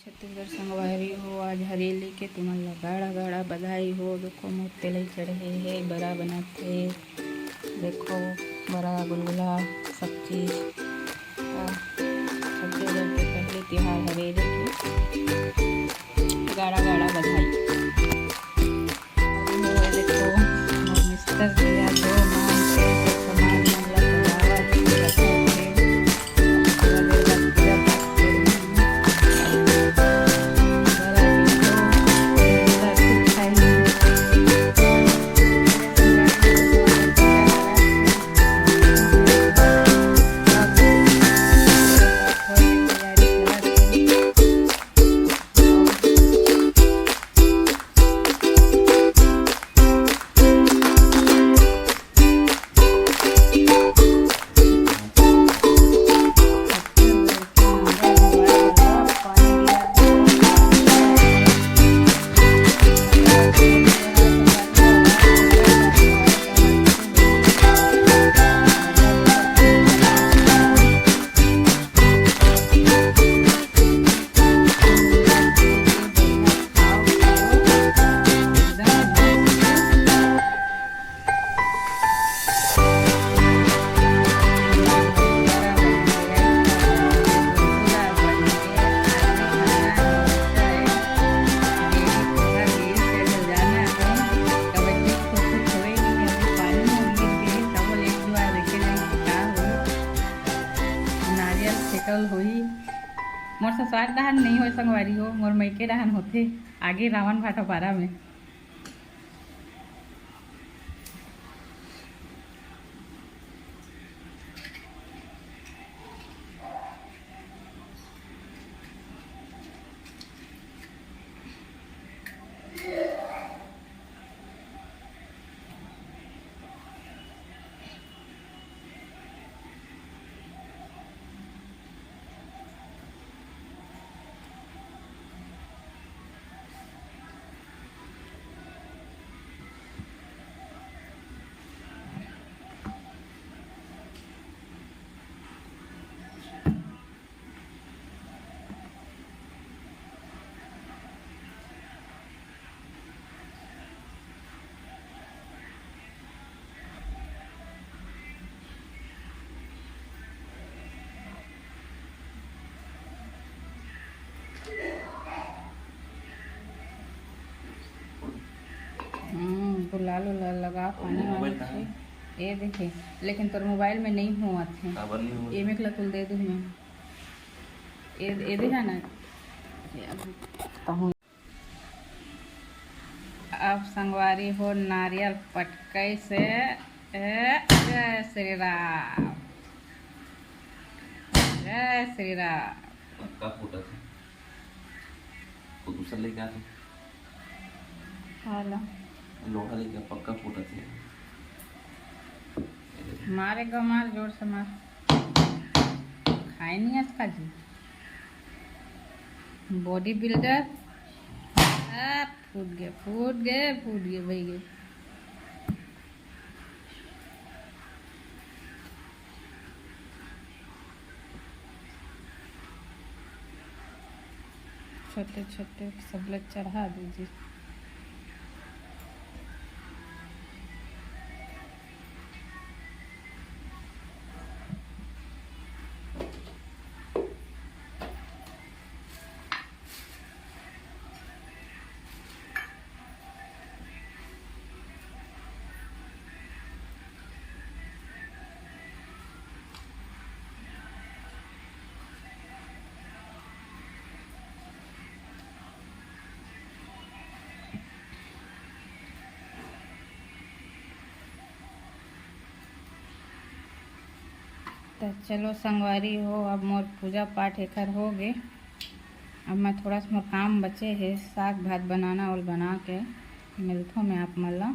छत्तीसगढ़ संगवारी हो। आज हरेली के तुमन ला गाड़ा गाड़ा बधाई हो। देखो मोर तेलई चढ़े हे, बरा बनत हे। देखो बरा गुलगुला सब चीज़। छत्तीसगढ़ के पहले तिहार हरेली के गाड़ा गाड़ा बधाई हो। देखो मोर मिस्टर भैया दो मान के सामान मन ला चढ़ावत हे, रखत हे। होही मोर ससुराल डहन नहीं हो संगवारी हो, मोर मायके डहन होथे आगे रावण भाटापारा में। गुलाल उलाल लगा पानी वानी ये देखे, लेकिन तोर मोबाइल में नहीं हुआ थे। ये में कला तुल दे दूँ मैं ये देखा ना। अब संगवारी हो नारियल पटकई से जय श्री राम, जय श्री राम। पक्का फूटा था तो दूसरा लेके आ हेलो लोहा लेके पक्का फूटा था। मारे गो मार जोर से मार, खाए नहीं आज का जी बॉडी बिल्डर। फूट गए फूट गए फूट गए भाई गए। छोटे छोटे सब लोग चढ़ा दीजिए। तो चलो संगवारी हो, अब मोर पूजा पाठ एकर हो गए। अब मैं थोड़ा सा मोर काम बचे है, साग भात बनाना और बना के मिलता हूँ मैं आप मन ला।